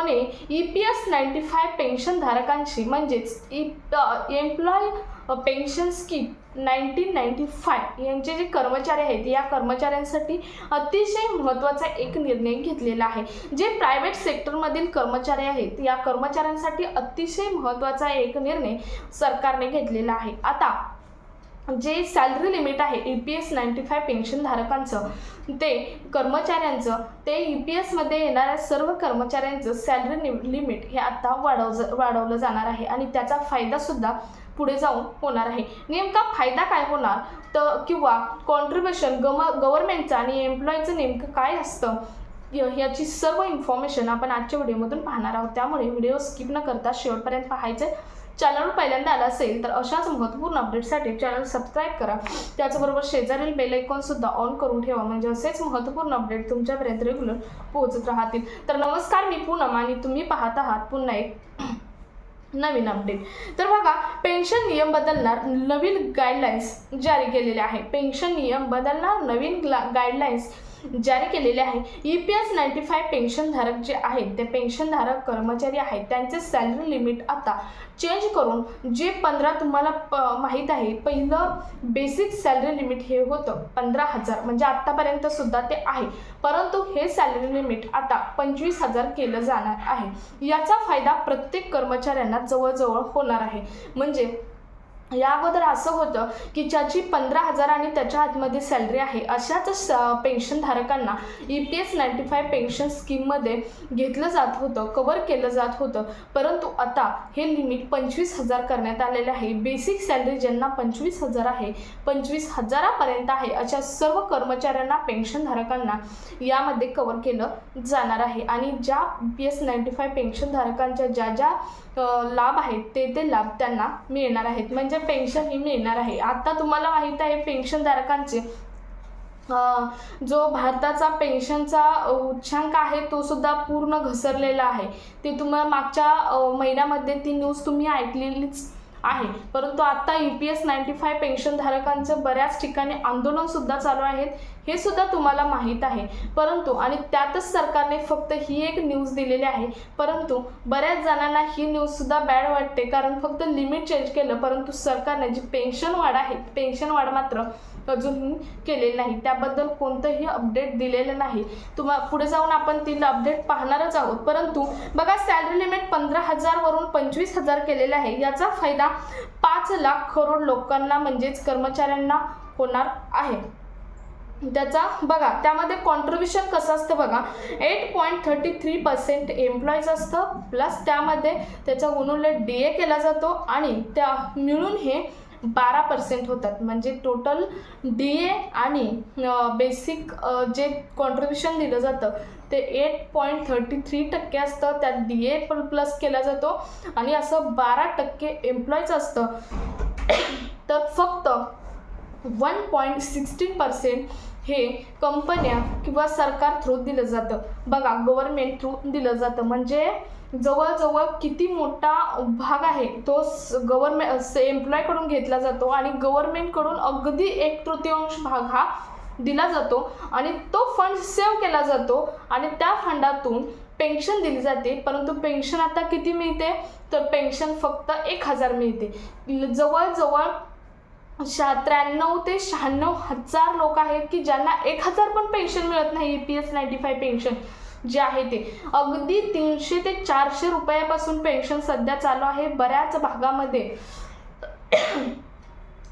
कोणी EPS 95 पेन्शनधारकांशी म्हणजेच employ pension scheme 1995 यांचे जे कर्मचारी आहेत या कर्मचाऱ्यांसाठी अतिशय महत्त्वाचा एक निर्णय घेतलेला आहे। जे प्रायव्हेट सेक्टरमधील कर्मचारी आहेत या कर्मचाऱ्यांसाठी अतिशय महत्त्वाचा एक निर्णय सरकारने घेतलेला आहे। आता जे सॅलरी लिमिट आहे EPS 95 पेन्शनधारकांचं ते कर्मचाऱ्यांचं ते EPS मध्ये येणाऱ्या सर्व कर्मचाऱ्यांचं सॅलरी लिमिट हे आता वाढवलं जाणार आहे आणि त्याचा फायदा सुद्धा पुढे जाऊन होणार आहे। नेमका फायदा काय होणार तर किंवा कॉन्ट्रीब्युशन गव्हर्नमेंटचं आणि एम्प्लॉयचं नेमकं काय असतं याची सर्व इन्फॉर्मेशन आपण आजच्या व्हिडिओमधून पाहणार आहोत। त्यामुळे व्हिडिओ स्किप न करता शेवटपर्यंत पाहायचे। चॅनलवर पहिल्यांदा आला असेल तर अशाच महत्त्वपूर्ण अपडेट्ससाठी चॅनल सबस्क्राईब करा। त्याचबरोबर शेजारील बेल आयकॉन सुद्धा ऑन करून ठेवा म्हणजे असेच महत्त्वपूर्ण अपडेट तुमच्यापर्यंत रेग्युलर पोहोचत राहतील। तर नमस्कार, मी पूनम आणि तुम्ही पाहत आहात पुन्हा एक नवीन अपडेट। तर बघा, पेन्शन नियम बदलणार, नवीन गाईडलाईन्स जारी केलेले आहे। पेन्शन नियम बदलणार, नवीन गाईडलाईन्स जारी केलेले आहे। EPS 95 पेन्शनधारक जे आहेत ते पेन्शनधारक कर्मचारी आहेत त्यांचे सॅलरी लिमिट आता चेंज करून जे 15 तुम्हाला माहीत आहे पहिलं बेसिक सॅलरी लिमिट हे होतं 15,000 म्हणजे आत्तापर्यंत सुद्धा ते आहे, परंतु हे सॅलरी लिमिट आता 25,000 केलं जाणार आहे। याचा फायदा प्रत्येक कर्मचाऱ्यांना जवळजवळ होणार आहे। म्हणजे या अगोदर असं होतं की ज्याची 15,000 आणि त्याच्या आतमध्ये सॅलरी आहे अशाच पेन्शनधारकांना EPS 95 पेन्शन स्कीममध्ये घेतलं जात होतं, कव्हर केलं जात होतं, परंतु आता हे लिमिट 25,000 करण्यात आलेले आहे। बेसिक सॅलरी ज्यांना 25,000 आहे, 25,000पर्यंत आहे अशा सर्व कर्मचाऱ्यांना पेन्शनधारकांना यामध्ये कव्हर केलं जाणार आहे आणि ज्या EPS 95 पेन्शनधारकांच्या ज्या लाभ आहेत ते लाभ त्यांना मिळणार आहेत, म्हणजे पेन्शन ही मिळणार आहे। आता तुम्हाला माहीत आहे पेन्शनधारकांचे जो भारताचा पेन्शनचा उच्चांक आहे तो सुद्धा पूर्ण घसरलेला आहे। ते तुम्हाला मागच्या महिन्यामध्ये ती न्यूज तुम्ही ऐकलेलीच आहे, परंतु आता EPS 95 पेन्शनधारकांचं बऱ्याच ठिकाणी आंदोलन सुद्धा चालू आहेत हे सुद्धा तुम्हाला माहीत आहे। परंतु आणि त्यातच सरकारने फक्त ही एक न्यूज दिलेली आहे, परंतु बऱ्याच जणांना ही न्यूज सुद्धा बॅड वाटते कारण फक्त लिमिट चेंज केलं, परंतु सरकारने जी पेन्शन वाढ आहे पेन्शन वाढ मात्र अजून केलेली नाही, त्याबद्दल कोणतंही अपडेट दिलेलं नाही। पुढे जाऊन आपण ती अपडेट पाहणारच आहोत। परंतु बघा, सॅलरी लिमिट 15,000 वरून 25,000 केलेलं आहे। याचा फायदा 5 लाख करोड लोकांना म्हणजेच कर्मचाऱ्यांना होणार आहे। त्याचा बघा त्यामध्ये कॉन्ट्रीब्युशन कसं असतं बघा, 8.33% एम्प्लॉईज असतं प्लस त्यामध्ये त्याचा उनुलेट DA केला जातो आणि त्या मिळून हे 12% होतात, म्हणजे टोटल DA आणि बेसिक जे कॉन्ट्रीब्युशन दिलं जातं ते 8.33% असतं, त्यात DA पण प्लस केला जातो आणि असं 12% एम्प्लॉईज असतं। तर फक्त 1.16% हे कंपन्या किंवा सरकार थ्रू दिलं जातं, बघा गव्हर्नमेंट थ्रू दिलं जातं। म्हणजे जवळजवळ किती मोठा भाग आहे तो गव्हर्नमेंट एम्प्लॉयकडून घेतला जातो आणि गव्हर्नमेंटकडून अगदी 1/3 भाग हा दिला जातो आणि तो फंड सेव्ह केला जातो आणि त्या फंडातून पेन्शन दिली जाते। परंतु पेन्शन आता किती मिळते तर पेन्शन फक्त 1,000 मिळते। जवळजवळ 93 ते 96 हजार लोक आहेत की ज्यांना 1,000 पण पेन्शन मिळत नाही। EPS 95 पेन्शन जे आहे ते अगदी 300 ते 400 रुपयापासून पेन्शन सध्या चालू आहे बऱ्याच भागामध्ये।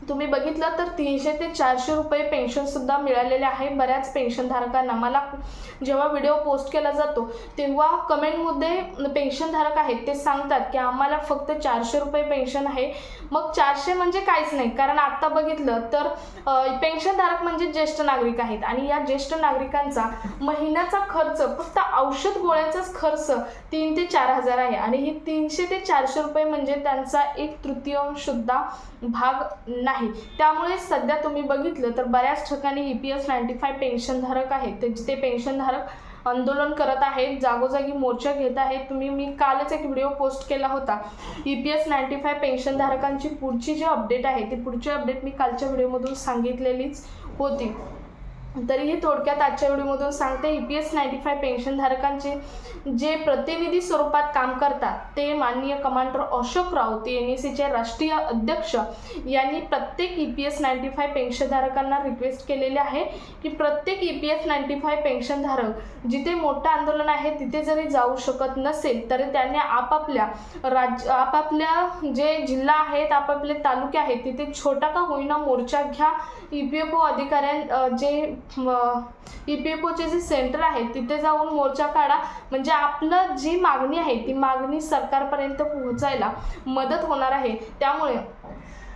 तुम्ही बघितलं तर 300 ते 400 रुपये पेन्शन सुद्धा मिळालेले आहे बऱ्याच पेन्शनधारकांना। मला जेव्हा व्हिडिओ पोस्ट केला जातो तेव्हा कमेंटमध्ये पेन्शनधारक आहेत ते सांगतात की आम्हाला फक्त 400 रुपये पेन्शन आहे। मग 400 म्हणजे काहीच नाही, कारण आता बघितलं तर पेन्शनधारक म्हणजे ज्येष्ठ नागरिक आहेत आणि या ज्येष्ठ नागरिकांचा महिन्याचा खर्च फक्त औषध गोळ्यांचाच खर्च 3 ते 4,000 आहे आणि ही 300 ते 400 रुपये म्हणजे त्यांचा 1/3 सुद्धा भाग नाही। त्यामुळे सध्या तुम्ही बघितलं तर बऱ्याच ठिकाणी EPS 95 पेन्शनधारक आहेत ते पेन्शनधारक आंदोलन करत आहेत, जागोजागी मोर्चा घेत आहेत। मी कालच एक व्हिडिओ पोस्ट केला होता EPS 95 पेन्शनधारकांची पुढची जी अपडेट आहे ती पुढची अपडेट मी कालच्या व्हिडिओमधून सांगितलेलीच होती। तरीही थोडक्यात आजच्या व्हिडिओमधून सांगते, EPS 95 पेन्शनधारकांचे जे प्रतिनिधी स्वरूपात काम करतात ते माननीय कमांडर अशोक राऊत NECचे राष्ट्रीय अध्यक्ष यांनी प्रत्येक EPS 95 पेन्शनधारकांना रिक्वेस्ट केलेले आहे की प्रत्येक EPS 95 पेन्शनधारक जिथे मोठं आंदोलन आहे तिथे जरी जाऊ शकत नसेल तरी त्यांनी आपापल्या जे जिल्हा आहेत, आपापले तालुके आहेत तिथे छोटा का होईना मोर्चा घ्या. EPFO अधिकाऱ्यां जे EPFOचे जे सेंटर आहे तिथे जाऊन मोर्चा काढा. म्हणजे आपलं जी मागणी आहे ती मागणी सरकारपर्यंत पोहोचायला मदत होणार आहे. त्यामुळे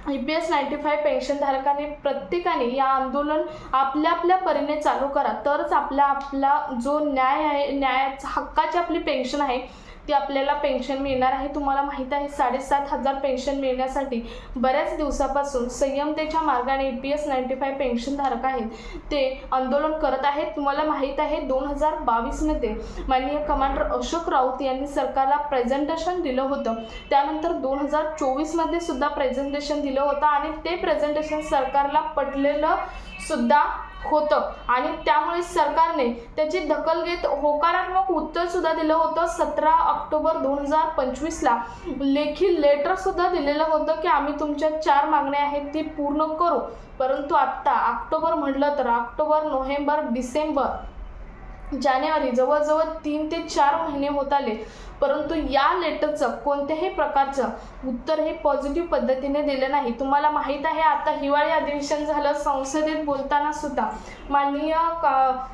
EPS 95 पेन्शनधारकांनी प्रत्येकाने या आंदोलन आपल्या परीने चालू करा, तरच आपला जो न्याय आहे, न्यायाचा हक्काची आपली पेन्शन आहे ती आपल्याला पेन्शन मिळणार आहे. तुम्हाला माहीत आहे 7,500 पेन्शन मिळण्यासाठी बऱ्याच दिवसापासून संयमतेच्या मार्गाने EPS 95 पेन्शनधारक आहेत ते आंदोलन करत आहेत. तुम्हाला माहीत आहे 2022मध्ये माननीय कमांडर अशोक राऊत यांनी सरकारला प्रेझेंटेशन दिलं होतं. त्यानंतर 2024मध्ये सुद्धा प्रेझेंटेशन दिलं होतं आणि ते प्रेझेंटेशन सरकारला पटलेलं सुद्धा होतं आणि त्यामुळे सरकारने त्याची दखल घेत होकारात्मक उत्तर सुद्धा दिलं होतं. 17 ऑक्टोबर 2025ला लेखी लेटर सुद्धा दिलेलं होतं की आम्ही तुमच्या 4 मागण्या आहेत ती पूर्ण करू. परंतु आत्ता ऑक्टोबर म्हटलं तर ऑक्टोबर, नोव्हेंबर, डिसेंबर, जानेवारी जवळजवळ 3 ते 4 महिने होत आले, परंतु या लेटरचं कोणत्याही प्रकारचं उत्तर हे पॉझिटिव्ह पद्धतीने दिलं नाही. तुम्हाला माहीत आहे आता हिवाळी अधिवेशन झालं, संसदेत बोलताना सुद्धा माननीय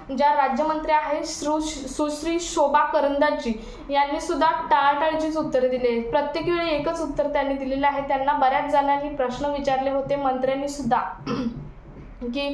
ज्या राज्यमंत्री आहेत सुश्री शोभा करंदीजी यांनी सुद्धा टाळाटाळीचीच उत्तरे दिली. प्रत्येक वेळी एकच उत्तर त्यांनी दिलेलं आहे. त्यांना बऱ्याच जणांनी प्रश्न विचारले होते, मंत्र्यांनी सुद्धा, की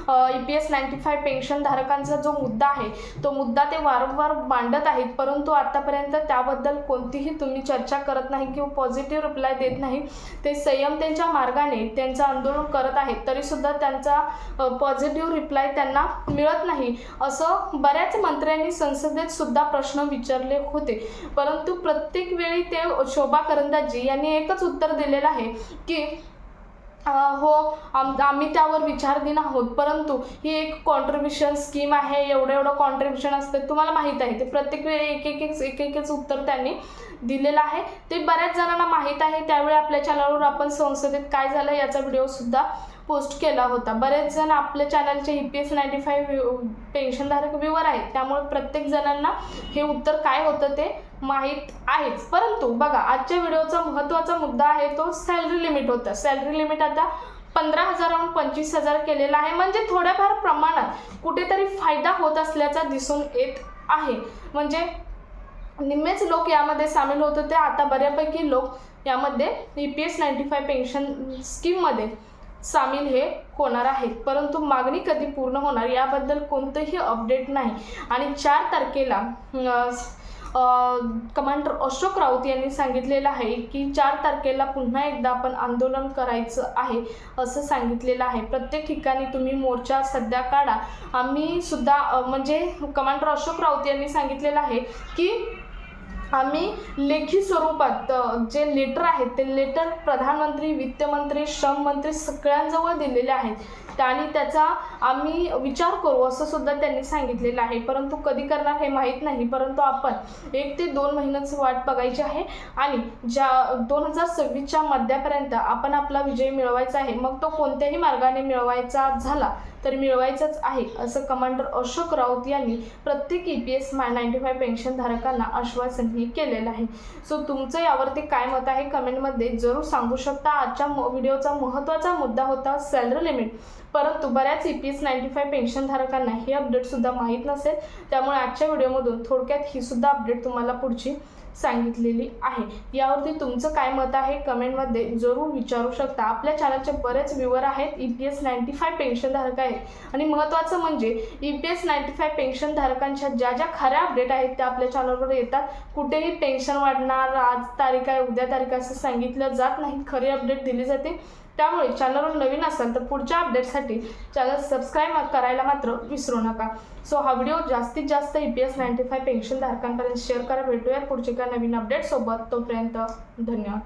EPS 95 पेन्शनधारकांचा जो मुद्दा आहे तो मुद्दा ते वारंवार मांडत आहेत, परंतु आतापर्यंत त्याबद्दल कोणतीही तुम्ही चर्चा करत नाही किंवा पॉझिटिव्ह रिप्लाय देत नाही. ते संयमतेच्या मार्गाने त्यांचं आंदोलन करत आहेत तरीसुद्धा त्यांचा पॉझिटिव्ह रिप्लाय त्यांना मिळत नाही. असं बऱ्याच मंत्र्यांनी संसदेत सुद्धा प्रश्न विचारले होते, परंतु प्रत्येक वेळी ते शोभा करंदीजी यांनी एकच उत्तर दिलेलं आहे की हो आम्ही त्यावर विचाराधीन आहोत, परंतु ही एक कॉन्ट्रीब्युशन स्कीम आहे, एवढं कॉन्ट्रीब्युशन असतं. तुम्हाला माहीत आहे ते प्रत्येक वेळी एक उत्तर त्यांनी दिलेलं आहे. ते बऱ्याच जणांना माहीत आहे. त्यावेळी आपल्या चॅनलवर आपण संसदेत काय झालं याचा व्हिडिओ सुद्धा पोस्ट केला होता. बरेच जण आपल्या चॅनलचे EPS 95 पेन्शनधारक व्ह्यूवर आहेत, त्यामुळे प्रत्येक जणांना हे उत्तर काय होतं ते माहीत आहेच. परंतु बघा आजच्या व्हिडिओचा महत्त्वाचा मुद्दा आहे तो सॅलरी लिमिट होता. सॅलरी लिमिट आता 15,000 25,000 केलेला आहे. म्हणजे थोड्याफार प्रमाणात कुठेतरी फायदा होत असल्याचा दिसून येत आहे. म्हणजे निम्मेच लोक यामध्ये सामील होत होते, आता बऱ्यापैकी लोक यामध्ये EPS 95 पेन्शन स्कीममध्ये सामील हे होणार आहेत. परंतु मागणी कधी पूर्ण होणार याबद्दल कोणतंही अपडेट नाही. आणि 4 तारखेला कमांडर अशोक राऊत यांनी सांगितलेलं आहे की 4 तारखेला पुन्हा एकदा आपण आंदोलन करायचं आहे असं सांगितलेलं आहे. प्रत्येक ठिकाणी तुम्ही मोर्चा सध्या काढा. आम्ही सुद्धा म्हणजे कमांडर अशोक राऊत यांनी सांगितलेलं आहे की आम्ही लेखी स्वरूपात जे लेटर आहेत ते लेटर प्रधानमंत्री, वित्तमंत्री, श्रममंत्री सगळ्यांजवळ दिलेले आहेत आणि त्याचा आम्ही विचार करू असं सुद्धा त्यांनी सांगितलेलं आहे. परंतु कधी करणार हे माहीत नाही, परंतु आपण 1 ते 2 महिन्याची वाट बघायची आहे आणि ज्या 2026च्या मध्यापर्यंत आपण आपला विजय मिळवायचा आहे. मग तो कोणत्याही मार्गाने मिळवायचा झाला तर मिळवायचंच आहे असं कमांडर अशोक राऊत यांनी प्रत्येक EPS 95 पेन्शनधारकांना आश्वासनही केलेलं आहे. सो तुमचं यावरती काय मत आहे कमेंटमध्ये जरूर सांगू शकता. आजच्या व्हिडिओचा महत्त्वाचा मुद्दा होता सॅलरी लिमिट, परंतु बऱ्याच EPS 95 पेन्शनधारकांना हे अपडेटसुद्धा माहीत नसेल, त्यामुळे आजच्या व्हिडिओमधून थोडक्यात ही सुद्धा अपडेट तुम्हाला पुढची सांगितलेली आहे. यावरती तुमचं काय मत आहे कमेंटमध्ये जरूर विचारू शकता. आपल्या चॅनलचे बरेच व्ह्यूवर आहेत, EPS 95 पेन्शनधारक आहेत आणि महत्त्वाचं म्हणजे EPS 95 पेन्शनधारकांच्या ज्या खऱ्या अपडेट आहेत त्या आपल्या चॅनलवर येतात. कुठेही पेन्शन वाढणार, आज तारीख आहे, उद्या तारीख असं सांगितलं जात नाही, खरी अपडेट दिली जाते. त्यामुळे चॅनलवर नवीन असाल तर पुढच्या अपडेटसाठी चॅनल सबस्क्राईब करायला मात्र विसरू नका. सो हा व्हिडिओ जास्तीत जास्त EPS 95 पेन्शनधारकांपर्यंत शेअर करा. भेटूया पुढच्या एका नवीन अपडेटसोबत. तोपर्यंत धन्यवाद.